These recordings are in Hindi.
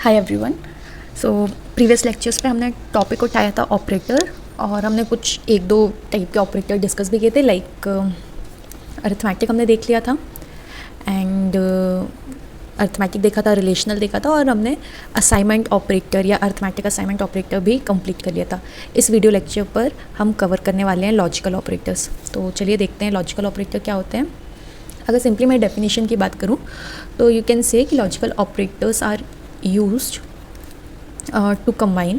Hi everyone. So previous lectures पे हमने टॉपिक उठाया था ऑपरेटर, और हमने कुछ एक दो टाइप के ऑपरेटर डिस्कस भी किए थे। लाइक अरिथमेटिक हमने देख लिया था, एंड अरिथमेटिक देखा था, रिलेशनल देखा था, और हमने असाइनमेंट ऑपरेटर या अरिथमेटिक असाइनमेंट ऑपरेटर भी कंप्लीट कर लिया था। इस वीडियो लेक्चर पर हम कवर करने वाले हैं लॉजिकल ऑपरेटर्स। तो चलिए देखते हैं लॉजिकल ऑपरेटर क्या होते हैं। अगर सिंपली मैं डेफिनेशन की बात करूं तो यू कैन से कि logical operators are used to combine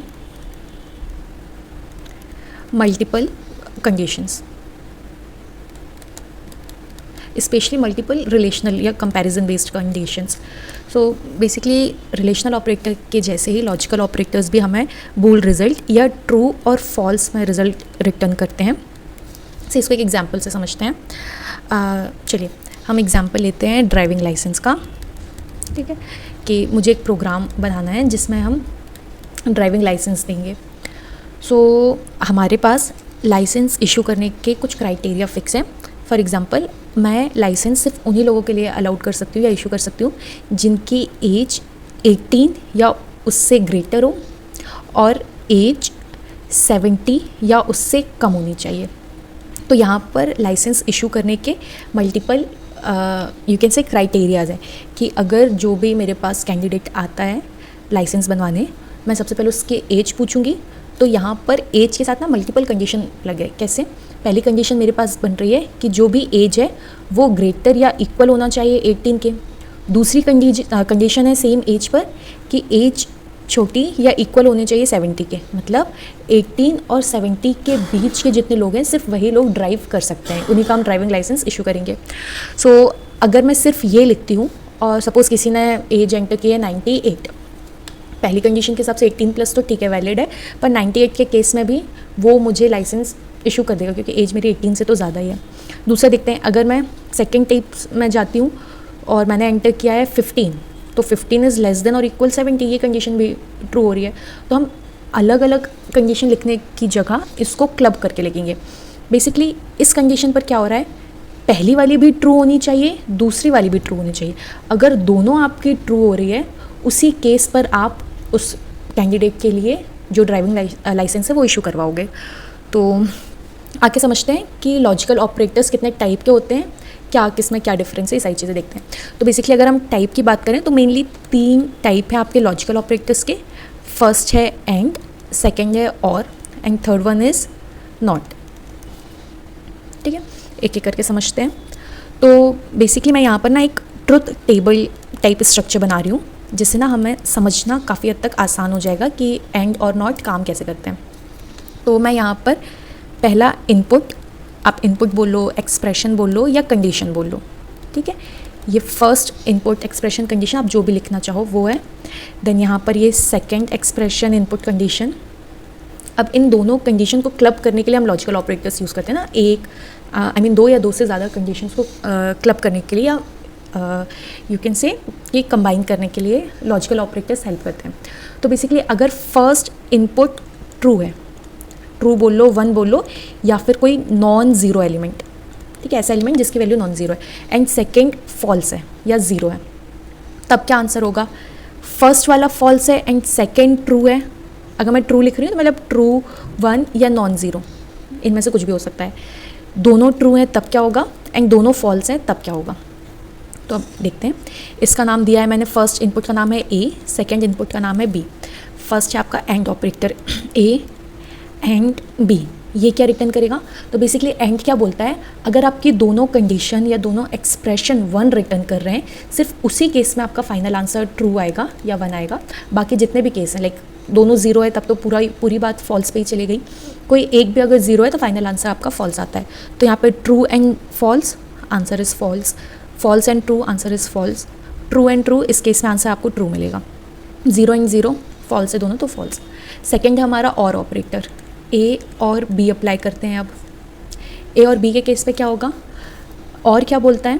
multiple conditions, especially multiple relational या comparison based conditions. So basically relational operator के जैसे ही logical operators भी हमें bool result या true और false में result return करते हैं। से इसको एक एग्जाम्पल से समझते हैं। चलिए हम एग्जाम्पल लेते हैं ड्राइविंग लाइसेंस का। ठीक है कि मुझे एक प्रोग्राम बनाना है जिसमें हम ड्राइविंग लाइसेंस देंगे। सो हमारे पास लाइसेंस इशू करने के कुछ क्राइटेरिया फिक्स हैं। फॉर एग्जांपल मैं लाइसेंस सिर्फ उन्हीं लोगों के लिए अलाउड कर सकती हूँ या इशू कर सकती हूँ जिनकी एज 18 या उससे ग्रेटर हो और एज 70 या उससे कम होनी चाहिए। तो यहाँ पर लाइसेंस इशू करने के मल्टीपल यू कैन से क्राइटेरियाज़ हैं कि अगर जो भी मेरे पास कैंडिडेट आता है लाइसेंस बनवाने, मैं सबसे पहले उसके एज पूछूंगी। तो यहाँ पर एज के साथ ना मल्टीपल कंडीशन लगे। कैसे? पहली कंडीशन मेरे पास बन रही है कि जो भी एज है वो ग्रेटर या इक्वल होना चाहिए 18 के। दूसरी कंडीशन है सेम एज पर कि एज छोटी या इक्वल होने चाहिए 70 के। मतलब 18 और 70 के बीच के जितने लोग हैं सिर्फ वही लोग ड्राइव कर सकते हैं, उन्हीं का हम ड्राइविंग लाइसेंस इशू करेंगे। सो अगर मैं सिर्फ ये लिखती हूँ और सपोज़ किसी ने एज एंटर की है 98, पहली कंडीशन के हिसाब से 18+ तो ठीक है, वैलिड है, पर 98 के केस में भी वो मुझे लाइसेंस इशू कर देगा क्योंकि एज मेरी 18 से तो ज़्यादा ही है। दूसरा देखते हैं, अगर मैं सेकेंड टाइप में जाती हूँ और मैंने एंटर किया है 15, तो 15 इज़ लेस देन और इक्वल 70, ये कंडीशन भी ट्रू हो रही है। तो हम अलग अलग कंडीशन लिखने की जगह इसको क्लब करके लिखेंगे। बेसिकली इस कंडीशन पर क्या हो रहा है, पहली वाली भी ट्रू होनी चाहिए, दूसरी वाली भी ट्रू होनी चाहिए। अगर दोनों आपकी ट्रू हो रही है, उसी केस पर आप उस कैंडिडेट के लिए जो ड्राइविंग लाइसेंस है वो इशू करवाओगे। तो आके समझते हैं कि लॉजिकल ऑपरेटर्स कितने टाइप के होते हैं, क्या किसमें क्या डिफरेंस है, ये सारी चीज़ें देखते हैं। तो बेसिकली अगर हम टाइप की बात करें तो मेनली 3 टाइप है आपके लॉजिकल ऑपरेटर्स के। फर्स्ट है एंड, सेकंड है और, and third one is not. ठीक है, एक एक करके समझते हैं। तो बेसिकली मैं यहाँ पर ना एक ट्रुथ टेबल टाइप स्ट्रक्चर बना रही हूँ जिससे ना हमें समझना काफ़ी हद तक आसान हो जाएगा कि एंड और नॉट काम कैसे करते हैं। तो मैं यहाँ पर पहला इनपुट, आप इनपुट बोल लो, एक्सप्रेशन बोल लो या कंडीशन बोल लो। ठीक है, ये फर्स्ट इनपुट एक्सप्रेशन कंडीशन आप जो भी लिखना चाहो वो है। देन यहाँ पर ये सेकंड एक्सप्रेशन इनपुट कंडीशन। अब इन दोनों कंडीशन को क्लब करने के लिए हम लॉजिकल ऑपरेटर्स यूज़ करते हैं ना, एक दो या दो से ज़्यादा कंडीशंस को क्लब करने के लिए या यू कैन से कि कंबाइन करने के लिए लॉजिकल ऑपरेटर्स हेल्प करते हैं। तो बेसिकली अगर फर्स्ट इनपुट ट्रू है, ट्रू बोल लो, 1 बोल लो, या फिर कोई नॉन ज़ीरो एलिमेंट, ठीक है, ऐसा एलिमेंट जिसकी वैल्यू नॉन ज़ीरो है, एंड सेकंड फॉल्स है या ज़ीरो है, तब क्या आंसर होगा? फर्स्ट वाला फॉल्स है एंड सेकंड ट्रू है। अगर मैं ट्रू लिख रही हूँ तो मतलब ट्रू 1 या नॉन ज़ीरो, इनमें से कुछ भी हो सकता है। दोनों ट्रू हैं तब क्या होगा, एंड दोनों फॉल्स हैं तब क्या होगा। तो अब देखते हैं, इसका नाम दिया है मैंने, फर्स्ट इनपुट का नाम है ए, सेकेंड इनपुट का नाम है बी। फर्स्ट है आपका and operator A and B, ये क्या रिटर्न करेगा? तो बेसिकली एंड क्या बोलता है, अगर आपकी दोनों कंडीशन या दोनों एक्सप्रेशन 1 रिटर्न कर रहे हैं, सिर्फ उसी केस में आपका फाइनल आंसर ट्रू आएगा या 1 आएगा। बाकी जितने भी केस हैं, लाइक दोनों ज़ीरो है तब तो पूरी बात फॉल्स पे ही चली गई। कोई एक भी अगर ज़ीरो है तो फाइनल आंसर आपका फॉल्स आता है। तो यहाँ पर true and false, answer is false. False and true, answer is false. True and true, इस केस में आंसर आपको ट्रू मिलेगा। ज़ीरो एंड ज़ीरो, फॉल्स है दोनों तो फॉल्स। सेकेंड है हमारा और ऑपरेटर, ए और बी अप्लाई करते हैं। अब ए और बी के केस पे क्या होगा, और क्या बोलता है,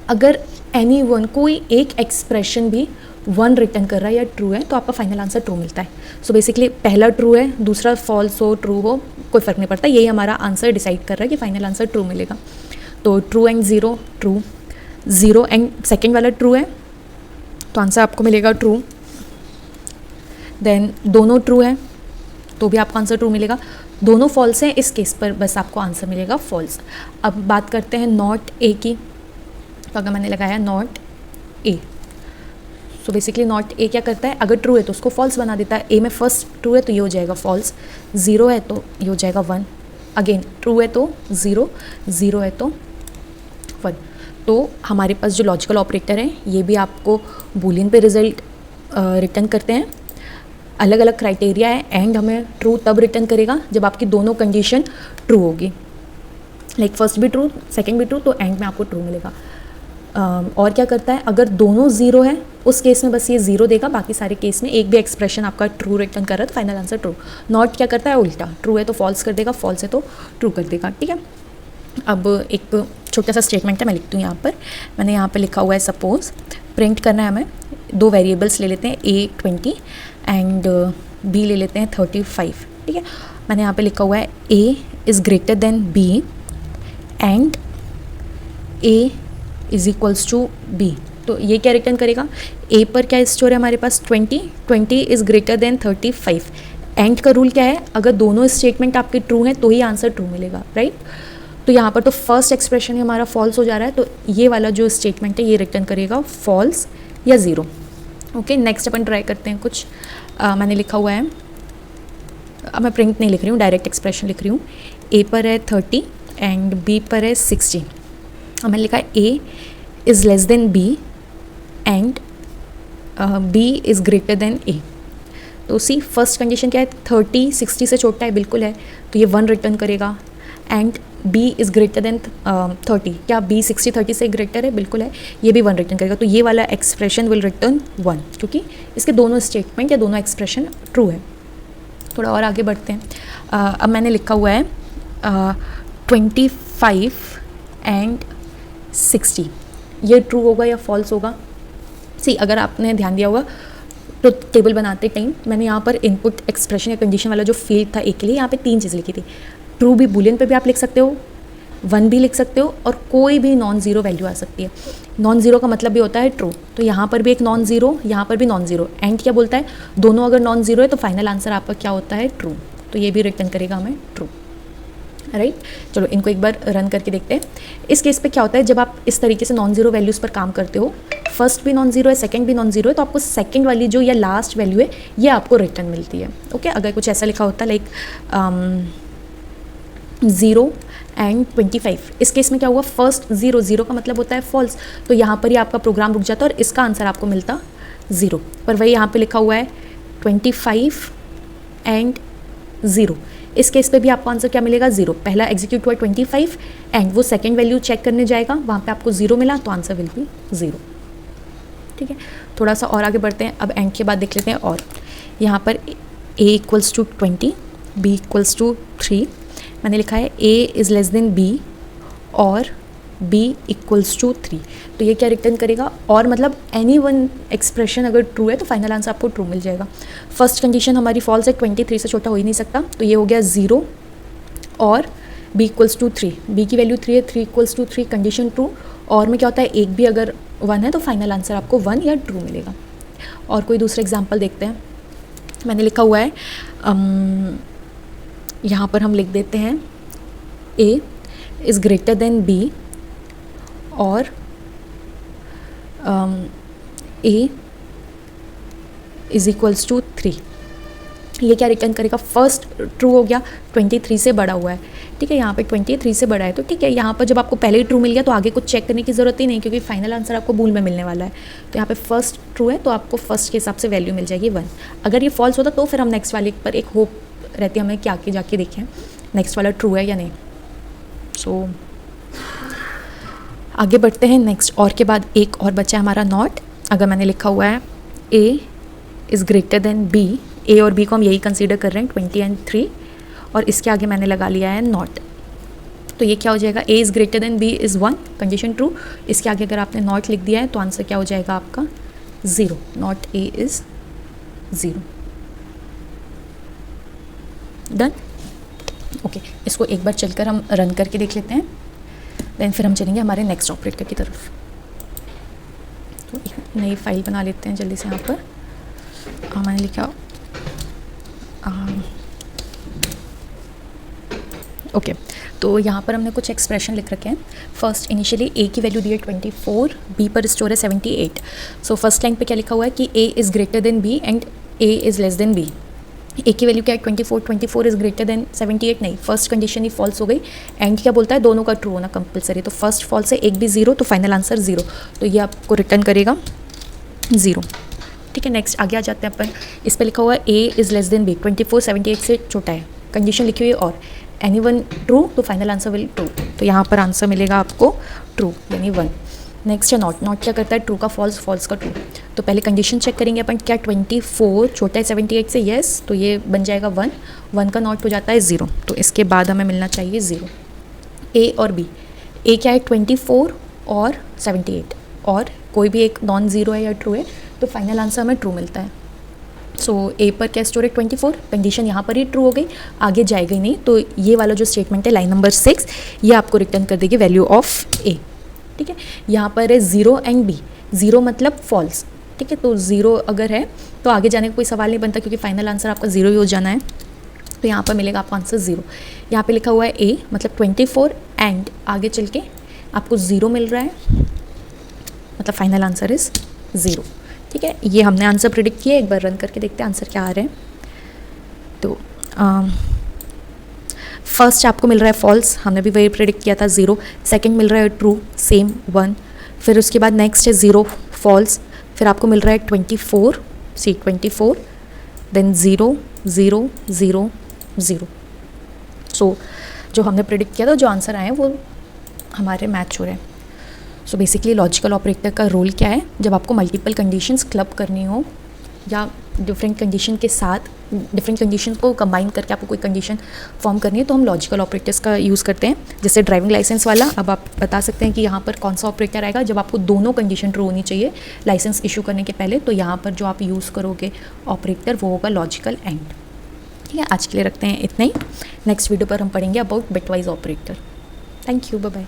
अगर एनी वन, कोई एक एक्सप्रेशन भी 1 रिटर्न कर रहा है या ट्रू है तो आपका फाइनल आंसर ट्रू मिलता है। सो बेसिकली पहला ट्रू है, दूसरा फॉल्स हो, ट्रू हो, कोई फ़र्क नहीं पड़ता, यही हमारा आंसर डिसाइड कर रहा है कि फाइनल आंसर ट्रू मिलेगा। तो true and zero true, zero and second वाला ट्रू है तो आंसर आपको मिलेगा ट्रू। देन दोनों ट्रू है तो भी आपको आंसर ट्रू मिलेगा, दोनों फॉल्स हैं इस केस पर बस आपको आंसर मिलेगा फॉल्स। अब बात करते हैं नॉट ए की, तो अगर मैंने लगाया not a, so basically not a क्या करता है, अगर ट्रू है तो उसको फॉल्स बना देता है। ए में फर्स्ट ट्रू है तो ये हो जाएगा फॉल्स, 0 है तो ये हो जाएगा 1, अगेन ट्रू है तो 0, 0 है तो 1। तो हमारे पास जो लॉजिकल ऑपरेटर हैं ये भी आपको बूलियन पे रिजल्ट रिटर्न करते हैं। अलग अलग क्राइटेरिया है, एंड हमें ट्रू तब रिटर्न करेगा जब आपकी दोनों कंडीशन ट्रू होगी, लाइक फर्स्ट भी ट्रू सेकंड भी ट्रू, तो एंड में आपको ट्रू मिलेगा। और क्या करता है, अगर दोनों 0 है उस केस में बस ये 0 देगा, बाकी सारे केस में एक भी एक्सप्रेशन आपका ट्रू रिटर्न कर रहा है तो फाइनल आंसर ट्रू। नॉट क्या करता है, उल्टा, ट्रू है तो फॉल्स कर देगा, फॉल्स है तो ट्रू कर देगा, ठीक है। अब एक छोटा सा स्टेटमेंट है, मैं लिखती हूँ यहाँ पर, मैंने यहाँ पर लिखा हुआ है सपोज प्रिंट करना है हमें, दो वेरिएबल्स ले लेते हैं a 20 एंड b ले लेते हैं 35, ठीक है। मैंने यहाँ पे लिखा हुआ है a is greater than b and a is equals to b, तो ये क्या रिटर्न करेगा, a पर क्या स्टोर है हमारे पास 20 इज़ ग्रेटर देन 35। एंड का रूल क्या है, अगर दोनों स्टेटमेंट आपके ट्रू हैं तो ही आंसर ट्रू मिलेगा, राइट। तो यहाँ पर तो फर्स्ट एक्सप्रेशन ही हमारा फॉल्स हो जा रहा है, तो ये वाला जो स्टेटमेंट है ये रिटर्न करेगा फॉल्स या 0। ओके, नेक्स्ट अपन ट्राई करते हैं कुछ। मैंने लिखा हुआ है, अब मैं प्रिंट नहीं लिख रही हूँ, डायरेक्ट एक्सप्रेशन लिख रही हूँ। a पर है 30 एंड b पर है 60। अब मैंने लिखा है a is less than b and b is greater then a। तो सी फर्स्ट कंडीशन क्या है, 30 60 से छोटा है, बिल्कुल है, तो ये 1 रिटर्न करेगा। And b is greater then 30, क्या b 60 30 से ग्रेटर है, बिल्कुल है, ये भी 1 रिटर्न करेगा। तो ये वाला एक्सप्रेशन विल रिटर्न 1 क्योंकि इसके दोनों स्टेटमेंट या दोनों एक्सप्रेशन ट्रू है। थोड़ा और आगे बढ़ते हैं। अब मैंने लिखा हुआ है 25 एंड 60, ये ट्रू होगा या फॉल्स होगा। सी अगर आपने ध्यान दिया होगा तो टेबल बनाते टाइम मैंने यहाँ पर इनपुट एक्सप्रेशन या कंडीशन वाला जो फील्ड था एक के लिए यहाँ पे 3 चीज़ लिखी थी। ट्रू भी बूलियन पे भी आप लिख सकते हो, 1 भी लिख सकते हो, और कोई भी नॉन ज़ीरो वैल्यू आ सकती है। नॉन ज़ीरो का मतलब भी होता है ट्रू, तो यहाँ पर भी एक नॉन ज़ीरो, यहाँ पर भी नॉन ज़ीरो। एंड क्या बोलता है, दोनों अगर नॉन ज़ीरो है तो फाइनल आंसर आपका क्या होता है, ट्रू। तो ये भी रिटर्न करेगा हमें ट्रू, राइट। चलो इनको एक बार रन करके देखते हैं। इस केस पे क्या होता है, जब आप इस तरीके से नॉन ज़ीरो वैल्यूज़ पर काम करते हो, फर्स्ट भी नॉन ज़ीरो है, सेकंड भी नॉन ज़ीरो है, तो आपको सेकंड वाली जो या लास्ट वैल्यू है ये आपको रिटर्न मिलती है। ओके, अगर कुछ ऐसा लिखा होता लाइक 0 एंड 25, इस केस में क्या हुआ, फर्स्ट 0, 0 का मतलब होता है फॉल्स, तो यहाँ पर ही आपका प्रोग्राम रुक जाता और इसका आंसर आपको मिलता 0। पर वही यहाँ पे लिखा हुआ है 25 एंड 0, इस केस पे भी आपको आंसर क्या मिलेगा, 0। पहला एग्जीक्यूट हुआ 25 एंड वो सेकंड वैल्यू चेक करने जाएगा, वहाँ पे आपको 0 मिला तो आंसर विल बी 0। ठीक है, थोड़ा सा और आगे बढ़ते हैं। अब एंड के बाद देख लेते हैं, और यहाँ पर a equals to 20, b equals to 3, मैंने लिखा है a is less than b और b इक्वल्स टू 3, तो ये क्या रिटर्न करेगा, और मतलब एनी वन एक्सप्रेशन अगर ट्रू है तो फाइनल आंसर आपको ट्रू मिल जाएगा। फर्स्ट कंडीशन हमारी फॉल्स है, 23 से छोटा हो ही नहीं सकता, तो ये हो गया 0 और b इक्वल्स टू 3, b की वैल्यू 3 है, 3 इक्वल्स टू 3, कंडीशन ट्रू। और में क्या होता है, एक भी अगर 1 है तो फाइनल आंसर आपको 1 या ट्रू मिलेगा। और कोई दूसरा एग्जाम्पल देखते हैं। मैंने लिखा हुआ है, यहाँ पर हम लिख देते हैं a is greater than b और a इज़ इक्वल्स टू 3। ये क्या रिटर्न करेगा, फर्स्ट ट्रू हो गया, 23 से बड़ा हुआ है, ठीक है, यहाँ पे 23 से बड़ा है, तो ठीक है, यहाँ पर जब आपको पहले ही ट्रू मिल गया तो आगे कुछ चेक करने की ज़रूरत ही नहीं, क्योंकि फाइनल आंसर आपको बूल में मिलने वाला है। तो यहाँ पे फर्स्ट ट्रू है तो आपको फर्स्ट के हिसाब से वैल्यू मिल जाएगी 1। अगर ये फॉल्स होता तो फिर हम नेक्स्ट वाले पर एक होप रहती है हमें कि आगे जाके देखें नेक्स्ट वाला ट्रू है या नहीं। सो आगे बढ़ते हैं नेक्स्ट, और के बाद एक और बचा है हमारा नॉट। अगर मैंने लिखा हुआ है a is greater than b, a और b को हम यही कंसीडर कर रहे हैं 20 एंड 3, और इसके आगे मैंने लगा लिया है नॉट, तो ये क्या हो जाएगा, a is greater than b is 1, condition true. इसके आगे अगर आपने नॉट लिख दिया है तो आंसर क्या हो जाएगा आपका 0, not a is 0। Done, okay, इसको एक बार चलकर हम रन करके देख लेते हैं, देन फिर हम चलेंगे हमारे नेक्स्ट ऑपरेटर की तरफ। तो एक नई फाइल बना लेते हैं जल्दी से। यहाँ पर मैंने लिखा ओके तो यहाँ पर हमने कुछ एक्सप्रेशन लिख रखे हैं। फर्स्ट इनिशियली ए की वैल्यू दी है 24, बी पर स्टोर है 78। सो फर्स्ट लाइन पे क्या लिखा हुआ है कि A is greater than B and A is less than B. A की वैल्यू क्या है 24 इज़ ग्रेटर देन 78 नहीं, फर्स्ट कंडीशन ही फॉल्स हो गई। एंड क्या बोलता है दोनों का ट्रू होना कंपलसरी, तो फर्स्ट फॉल्स है, एक भी ज़ीरो, तो फाइनल आंसर ज़ीरो, तो ये आपको रिटर्न करेगा ज़ीरो। ठीक है, नेक्स्ट आगे आ जाते हैं अपन। इस पर लिखा हुआ है A is less than B, 24 78 से छोटा है, कंडीशन लिखी हुई है और एनीवन ट्रू, तो फाइनल आंसर विल ट्रू, तो यहाँ पर आंसर मिलेगा आपको ट्रू यानी 1। नेक्स्ट है नॉट। नॉट क्या करता है ट्रू का फॉल्स, फॉल्स का ट्रू। तो पहले कंडीशन चेक करेंगे अपन, क्या 24 छोटा है 78 से, येस, तो ये बन जाएगा 1, 1 का नॉट हो जाता है 0, तो इसके बाद हमें मिलना चाहिए 0। ए और बी, ए क्या है 24 और 78, और कोई भी एक नॉन ज़ीरो है या ट्रू है, तो फाइनल आंसर हमें ट्रू मिलता है। सो ए पर क्या स्टोर है 24, कंडीशन यहाँ पर ही ट्रू हो गई, आगे जाएगा ही नहीं, तो ये वाला जो स्टेटमेंट है लाइन नंबर 6, ये आपको रिटर्न कर देगी वैल्यू ऑफ ए। ठीक है, यहाँ पर है 0 एंड बी, 0 मतलब फॉल्स। ठीक है, तो 0 अगर है तो आगे जाने का कोई सवाल नहीं बनता, क्योंकि फाइनल आंसर आपका 0 ही हो जाना है, तो यहाँ पर मिलेगा आपका आंसर 0। यहाँ पे लिखा हुआ है ए मतलब 24 एंड आगे चल के आपको 0 मिल रहा है, मतलब फाइनल आंसर इज़ 0। ठीक है, ये हमने आंसर प्रिडिक्ट किया, एक बार रन करके देखते हैं आंसर क्या आ रहे हैं। तो फर्स्ट आपको मिल रहा है फॉल्स, हमने भी वही प्रिडिक्ट किया था 0। सेकंड मिल रहा है ट्रू, सेम 1। फिर उसके बाद नेक्स्ट है 0 फॉल्स, फिर आपको मिल रहा है 24 देन 0 0 0 0। सो जो हमने प्रिडिक्ट किया था, जो आंसर आए हैं वो हमारे मैच हो रहे हैं। सो बेसिकली लॉजिकल ऑपरेटर का रोल क्या है, जब आपको मल्टीपल कंडीशंस क्लब करनी हो या डिफरेंट कंडीशन के साथ डिफरेंट कंडीशन को कंबाइन करके आपको कोई कंडीशन फॉर्म करनी है, तो हम लॉजिकल ऑपरेटर्स का यूज़ करते हैं। जैसे ड्राइविंग लाइसेंस वाला, अब आप बता सकते हैं कि यहाँ पर कौन सा ऑपरेटर आएगा जब आपको दोनों कंडीशन ट्रू होनी चाहिए लाइसेंस इशू करने के पहले, तो यहाँ पर जो आप यूज़ करोगे ऑपरेटर वो होगा लॉजिकल एंड। ठीक है, आज के लिए रखते हैं इतना ही, नेक्स्ट वीडियो पर हम पढ़ेंगे about bitwise operator. Thank you, bye bye.